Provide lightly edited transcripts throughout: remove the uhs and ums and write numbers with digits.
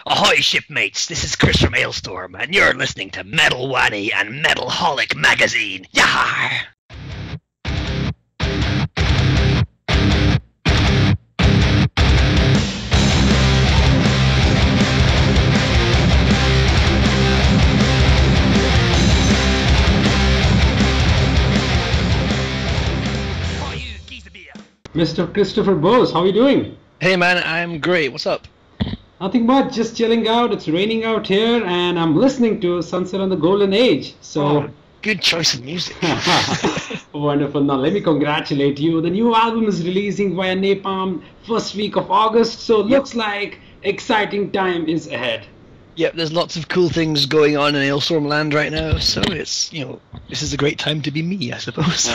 Ahoy, shipmates! This is Chris from Alestrom, and you're listening to Metal Wani and Metalholic magazine. Yar! Mr. Christopher Bose, how are you doing? Hey man, I'm great. What's up? Nothing much, just chilling out. It's raining out here, and I'm listening to Sunset on the Golden Age. So, good choice of music. Wonderful. Now, let me congratulate you. The new album is releasing via Napalm first week of August, so looks like exciting time is ahead. Yep, there's lots of cool things going on in Ailstorm land right now, so it's, this is a great time to be me, I suppose.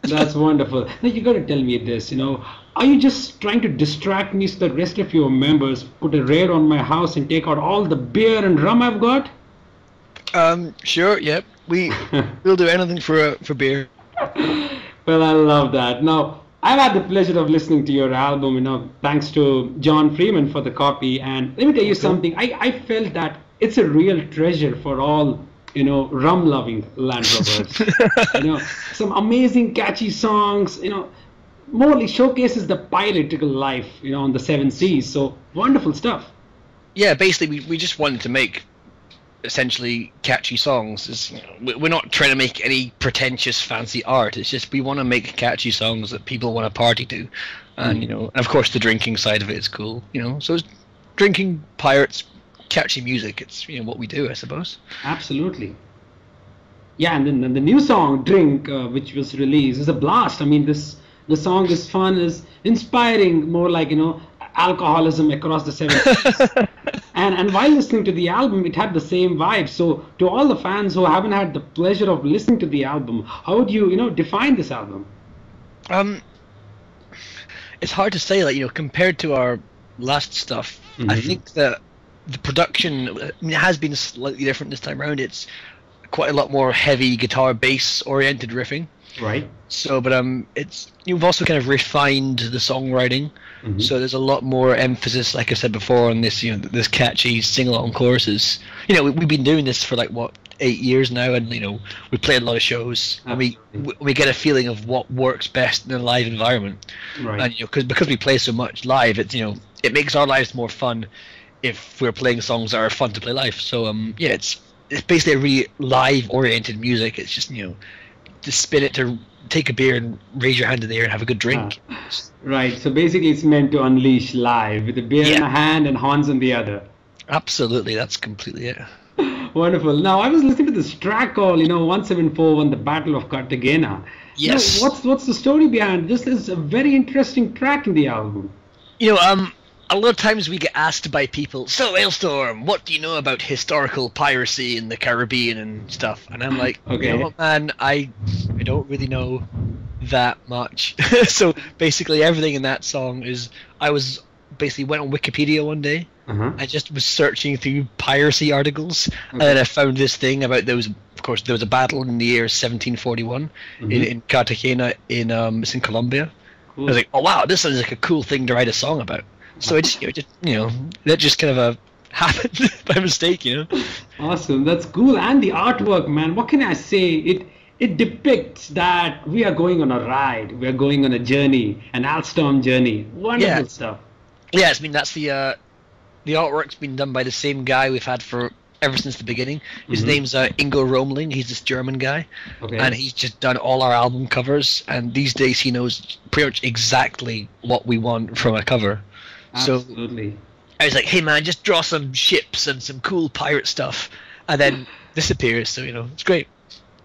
That's wonderful. Now, you got to tell me this, are you just trying to distract me so the rest of your members put a raid on my house and take out all the beer and rum I've got? Sure, yep. We'll do anything for beer. Well, I love that. Now, I've had the pleasure of listening to your album, thanks to John Freeman for the copy. And let me tell you something. I felt that it's a real treasure for all, rum-loving Land Robbers. Some amazing, catchy songs, morely showcases the piratical life, on the seven seas. So, wonderful stuff. Yeah, basically, we just wanted to make essentially catchy songs. We're not trying to make any pretentious fancy art. It's just we want to make catchy songs that people want to party to, and and of course the drinking side of it is cool. So it's drinking, pirates, catchy music. It's what we do, I suppose. Absolutely. Yeah, and then the new song "Drink," which was released, is a blast. I mean, the song is fun, is inspiring, more like alcoholism across the seven seas. And while listening to the album, it had the same vibe. So to all the fans who haven't had the pleasure of listening to the album, how would you, define this album? It's hard to say, compared to our last stuff, I think that the production it has been slightly different this time around. It's quite a lot more heavy guitar bass oriented riffing. Right. So, but you've also kind of refined the songwriting. So there's a lot more emphasis, like I said before, on this, this catchy sing-along choruses. We've bbeen doing this for 8 years now, and we play a lot of shows, and we get a feeling of what works best in a live environment. Right. And because we play so much live, it's it makes our lives more fun if we're playing songs that are fun to play live. So it's basically a really live-oriented music. It's just to spin it, to take a beer and raise your hand in the air and have a good drink. Right, so basically it's meant to unleash live with a beer in a hand and horns in the other. Absolutely, that's completely it. Wonderful. Now, I was listening to this track called, 1741, The Battle of Cartagena. Yes. What's the story behind this? Is a very interesting track in the album. A lot of times we get asked by people, so Ailstorm, what do you know about historical piracy in the Caribbean and stuff? And I'm like, okay. Man, I don't really know that much. So basically everything in that song is, I went on Wikipedia one day, I just was searching through piracy articles, and then I found this thing about there was a battle in the year 1741 in Cartagena it's in Colombia. Cool. I was like, oh wow, this sounds like a cool thing to write a song about. So that just kind of happened by mistake, Awesome, that's cool. And the artwork, man, what can I say? It depicts that we are going on a ride, we are going on a journey, an Alestrom journey. Wonderful stuff. Yeah, that's the artwork's been done by the same guy we've had ever since the beginning. His name's Ingo Romling. He's this German guy, and he's just done all our album covers. And these days he knows pretty much exactly what we want from a cover. Absolutely. So I was like, hey man, just draw some ships and some cool pirate stuff, and then disappears. So it's great.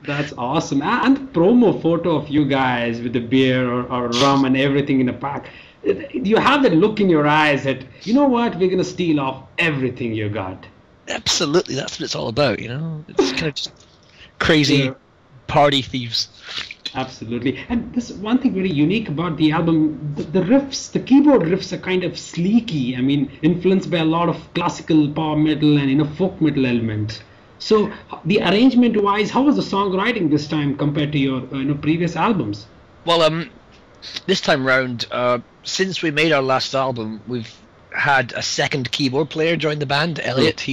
That's awesome. And the promo photo of you guys with the beer or rum and everything in a pack, you have that look in your eyes that, you know what, we're going to steal off everything you got. Absolutely, that's what it's all about, It's kind of just crazy party thieves. Absolutely. And this one thing very unique about the album, the riffs, the keyboard riffs are kind of sleeky. I mean, influenced by a lot of classical power metal and folk metal elements. So the arrangement wise, how was the songwriting this time compared to your previous albums? Well, this time round, since we made our last album, we've had a second keyboard player join the band, Elliot.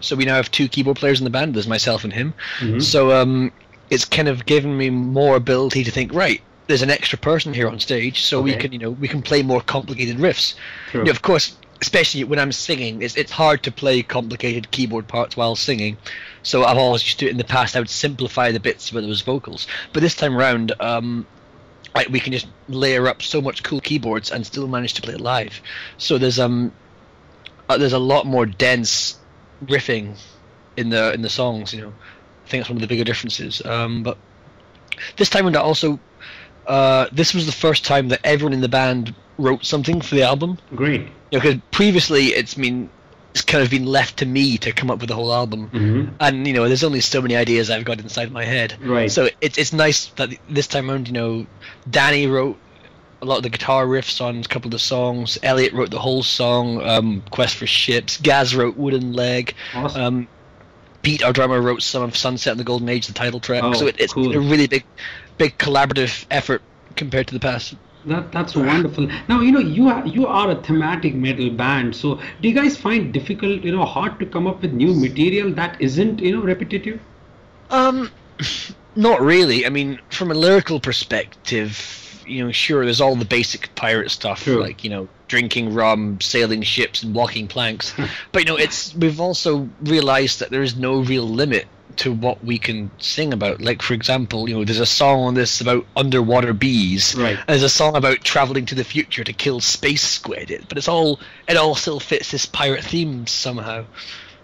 So we now have 2 keyboard players in the band. There's myself and him. So it's kind of given me more ability to think, right, there's an extra person here on stage, so we can play more complicated riffs. Of course, especially when I'm singing, it's hard to play complicated keyboard parts while singing. So I've always used to do it in the past. I would simplify the bits where there was vocals. But this time around, we can just layer up so much cool keyboards and still manage to play it live. So there's a lot more dense riffing in the songs. I think that's one of the bigger differences. But this time around, also, this was the first time that everyone in the band wrote something for the album. Great. Because previously it's kind of been left to me to come up with the whole album, and there's only so many ideas I've got inside my head. Right. So it's nice that this time around, Danny wrote a lot of the guitar riffs on a couple of the songs. Elliot wrote the whole song, Quest for Ships. Gaz wrote Wooden Leg. Awesome. Pete, our drummer, wrote some of Sunset and the Golden Age, the title track. Oh, so it's cool. a really big collaborative effort compared to the past. That's wonderful. Now you are a thematic metal band. So do you guys find difficult, hard to come up with new material that isn't, repetitive? Not really. I mean, from a lyrical perspective, sure, there's all the basic pirate stuff, True. like drinking rum, sailing ships, and walking planks. But we've also realized that there is no real limit to what we can sing about. Like, for example, there's a song on this about underwater bees. Right. There's a song about traveling to the future to kill space squid. But it all still fits this pirate theme somehow.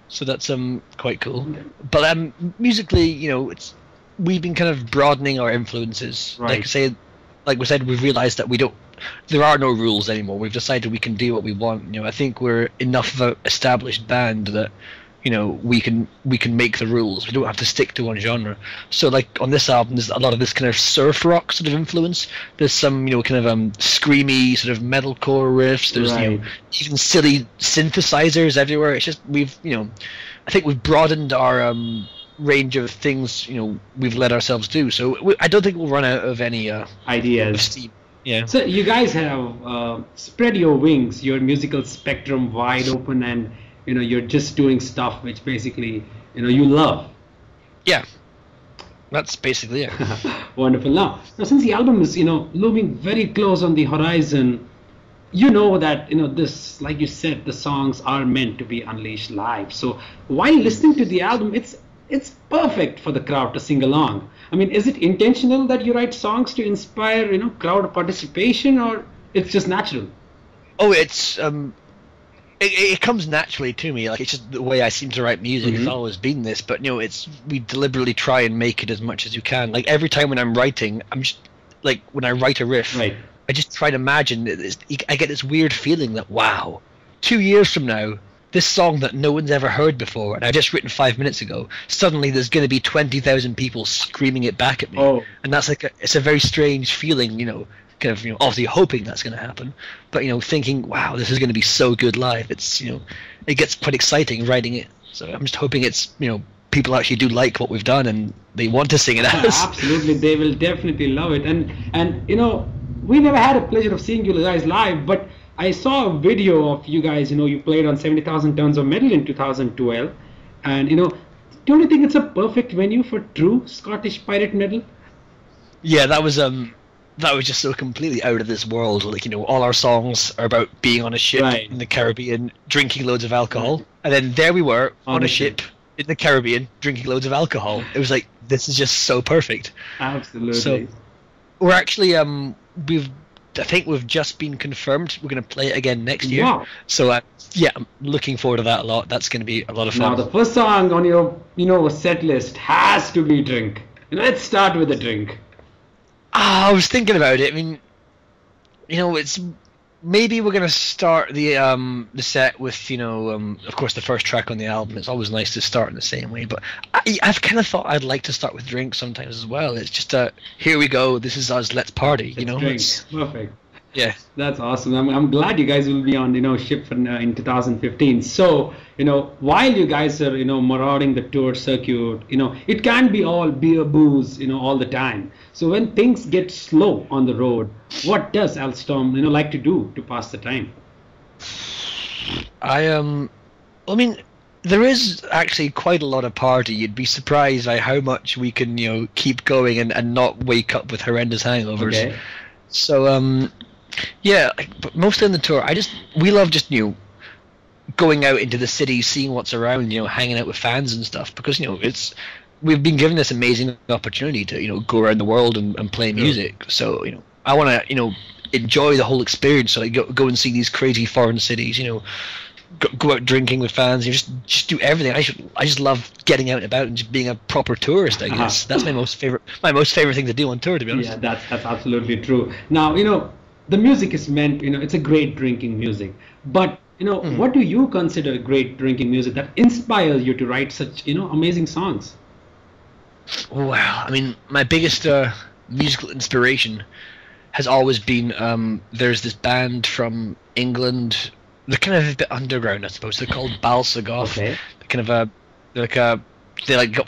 So that's quite cool. But musically, we've been kind of broadening our influences. Right. Like we said, we've realized that there are no rules anymore. We've decided we can do what we want. I think we're enough of an established band that we can make the rules. We don't have to stick to one genre. So like on this album, there's a lot of this kind of surf rock sort of influence. There's some kind of screamy sort of metalcore riffs. There's even silly synthesizers everywhere. It's just I think we've broadened our range of things we've let ourselves do. So I don't think we'll run out of any ideas. Of steam. Yeah. So you guys have spread your wings, your musical spectrum wide open, and you're just doing stuff which basically, you love. Yeah. That's basically it. Wonderful. Now, since the album is, looming very close on the horizon, that, this, like you said, the songs are meant to be unleashed live. So while listening to the album, it's perfect for the crowd to sing along. I mean, is it intentional that you write songs to inspire, crowd participation, or it's just natural? Oh, it's it comes naturally to me. Like, it's just the way I seem to write music. It's always been this, but we deliberately try and make it as much as you can. Like, every time when I'm writing, I'm just like, when I write a riff, right, I just try to imagine I get this weird feeling that, wow, 2 years from now, this song that no one's ever heard before, and I've just written 5 minutes ago, suddenly there's going to be 20,000 people screaming it back at me. Oh. And that's it's a very strange feeling, kind of, obviously hoping that's going to happen, but, thinking, wow, this is going to be so good live. It's, it gets quite exciting writing it. So I'm just hoping it's, people actually do like what we've done and they want to sing it out. Absolutely, they will definitely love it. And we never had a pleasure of seeing you guys live, but I saw a video of you guys, you played on 70,000 Tons of Metal in 2012, and don't you think it's a perfect venue for true Scottish pirate metal? Yeah, that was just so completely out of this world. Like, all our songs are about being on a ship in the Caribbean, drinking loads of alcohol, and then there we were on a ship in the Caribbean, drinking loads of alcohol. It was like, this is just so perfect. Absolutely. So we're actually I think we've just been confirmed we're going to play it again next year. Wow. So I'm looking forward to that a lot. That's going to be a lot of fun. Now the first song on your set list has to be Drink. Let's start with a drink. I was thinking about it. I mean, it's maybe we're gonna start the set with of course the first track on the album. It's always nice to start in the same way, but I've kind of thought I'd like to start with Drink sometimes as well. It's just here we go, this is us, let's party. Drink. Perfect. Yeah, that's awesome. I'm glad you guys will be on ship in 2015. So while you guys are marauding the tour circuit, it can't be all beer, booze all the time. So when things get slow on the road, what does Alestrom like to do to pass the time? I mean, there is actually quite a lot of party. You'd be surprised by how much we can, keep going and not wake up with horrendous hangovers. Okay. So, yeah, but mostly on the tour, we love just, going out into the city, seeing what's around, hanging out with fans and stuff, because, we've been given this amazing opportunity to, go around the world and play music. So, I want to, enjoy the whole experience. So, go and see these crazy foreign cities, go out drinking with fans, just do everything. I just love getting out and about and just being a proper tourist. I guess that's my most favorite thing to do on tour, to be honest. Yeah, that's absolutely true. Now, the music is meant, it's a great drinking music, but what do you consider great drinking music that inspires you to write such amazing songs? Wow, I mean, my biggest musical inspiration has always been there's this band from England. They're kind of a bit underground, I suppose. They're called Balsagoff. Okay.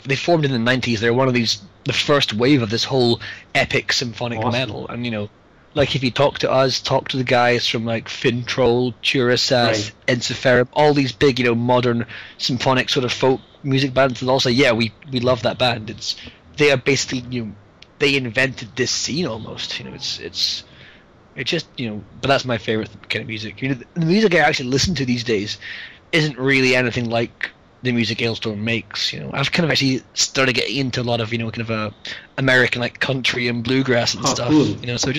They formed in the 90s. They're one of the first wave of this whole epic symphonic metal. And if you talk to the guys from like Fintroll, Churasas, Ensiferum, all these big, modern symphonic sort of folk music bands, and also, yeah, we love that band. They are basically, they invented this scene almost. It's just, but that's my favorite kind of music. The music I actually listen to these days isn't really anything like the music Alestrom makes. I've kind of actually started getting into a lot of, kind of American like country and bluegrass and stuff. Cool. So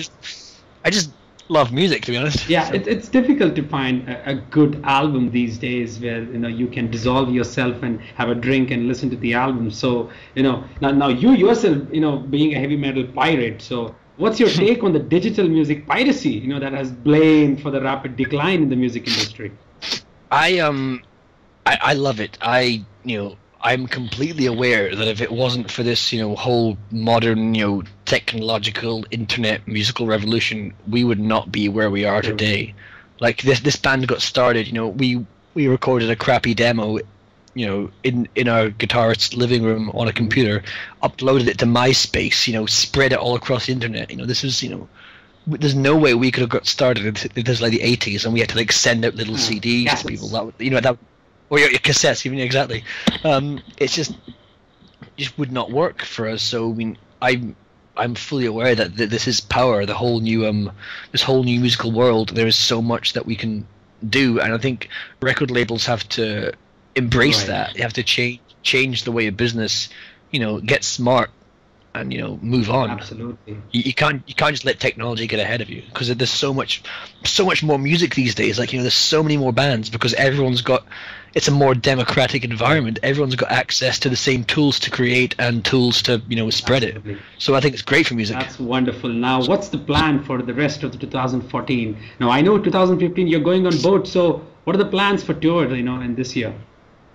I just love music, to be honest. Yeah, so. It's difficult to find a good album these days where you can dissolve yourself and have a drink and listen to the album. So now you yourself being a heavy metal pirate, so what's your take on the digital music piracy, that has blamed for the rapid decline in the music industry? I love it. I'm completely aware that if it wasn't for this, whole modern, technological internet musical revolution, we would not be where we are today. Like this band got started, we recorded a crappy demo, in our guitarist's living room on a computer, uploaded it to MySpace, spread it all across the internet. This was, there's no way we could have got started. It was like the 80s, and we had to like send out little CDs to people. Or your cassettes, even exactly. It's just would not work for us. So I mean, I'm fully aware that this is power. The whole new this whole new musical world. There is so much that we can do, and I think record labels have to embrace that. They have to change the way of business. Get smart and move on. Absolutely. You can't just let technology get ahead of you, because there's so much more music these days. Like there's so many more bands because it's a more democratic environment. Everyone's got access to the same tools to create and tools to spread it. So I think it's great for music. That's wonderful. Now, what's the plan for the rest of the 2014? Now, I know 2015 you're going on boat. So what are the plans for tour? In this year?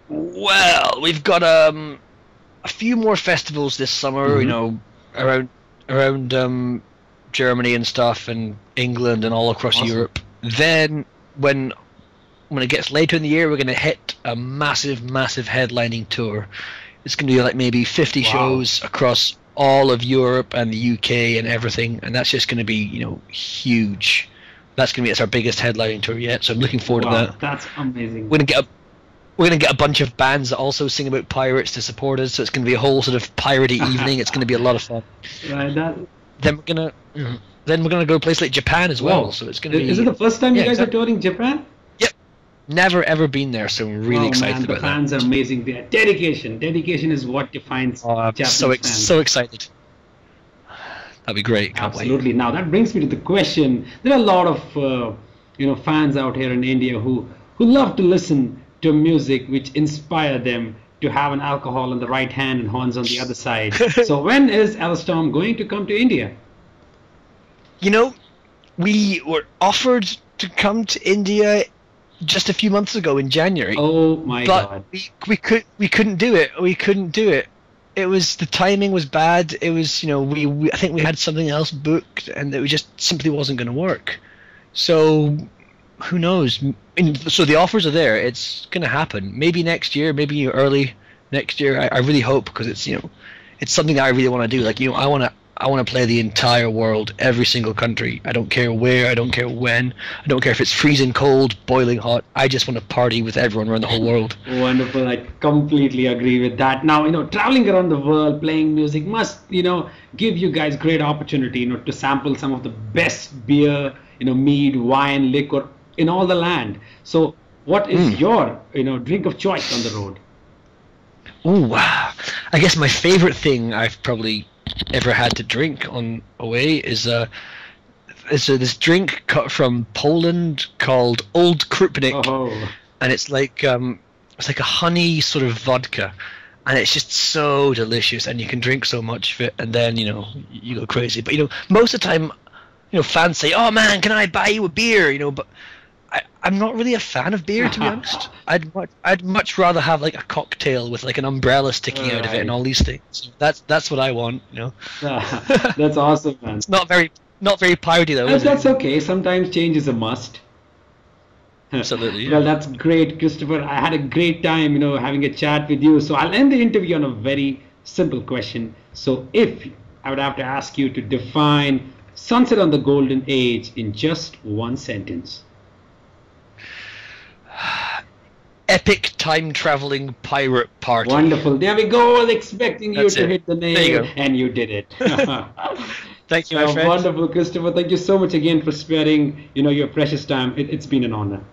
Well, we've got a few more festivals this summer. Around Germany and stuff, and England and all across Europe. Then when it gets later in the year, we're going to hit a massive headlining tour. It's going to be like maybe 50 shows across all of Europe and the UK and everything, and that's just going to be huge. It's our biggest headlining tour yet, so I'm looking forward to that. That's amazing. We're going to get a bunch of bands that also sing about pirates to support us, so it's going to be a whole sort of piratey evening. It's going to be a lot of fun. Right. Then we're gonna go to a place like Japan as well. So it's gonna be. Is it the first time you guys are touring Japan? Yep. Never ever been there, so I'm really excited about that. The fans are amazing. Their dedication is what defines Japanese fans. So excited. That'd be great. Can't Absolutely. wait. Now that brings me to the question. There are a lot of fans out here in India who love to listen to music which inspire them to have an alcohol on the right hand and horns on the other side. So when is Alestrom going to come to India? We were offered to come to India just a few months ago in January. Oh my God! But we couldn't do it. We couldn't do it. It was, the timing was bad. It was I think we had something else booked, and it just simply wasn't going to work. So who knows? So the offers are there. It's going to happen. Maybe next year. Maybe early next year. I really hope, because it's it's something that I really want to do. Like I want I want to play the entire world, every single country. I don't care where, I don't care when, I don't care if it's freezing cold, boiling hot. I just want to party with everyone around the whole world. Wonderful. I completely agree with that. Now, traveling around the world, playing music must, give you guys great opportunity, to sample some of the best beer, mead, wine, liquor in all the land. So what is your, drink of choice on the road? Oh, wow. I guess my favorite thing I've probably ever had to drink on away is this drink cut from Poland called Old Krupnik, and it's like a honey sort of vodka, and it's just so delicious, and you can drink so much of it, and then you go crazy. But most of the time, fans say, "Oh man, can I buy you a beer?" But I'm not really a fan of beer, to be honest. I'd much rather have like a cocktail with like an umbrella sticking out of it and all these things. That's what I want, That's awesome, man. It's not very piratey though. That's okay. Sometimes change is a must. Absolutely. Yeah. Well, that's great, Christopher. I had a great time, having a chat with you. So I'll end the interview on a very simple question. So if I would have to ask you to define Sunset on the Golden Age in just one sentence. Epic time-traveling pirate party. Wonderful. There we go. I was expecting you to hit the nail, you and you did it. Thank you, my friend. Wonderful, Christopher. Thank you so much again for sparing, your precious time. It's been an honor.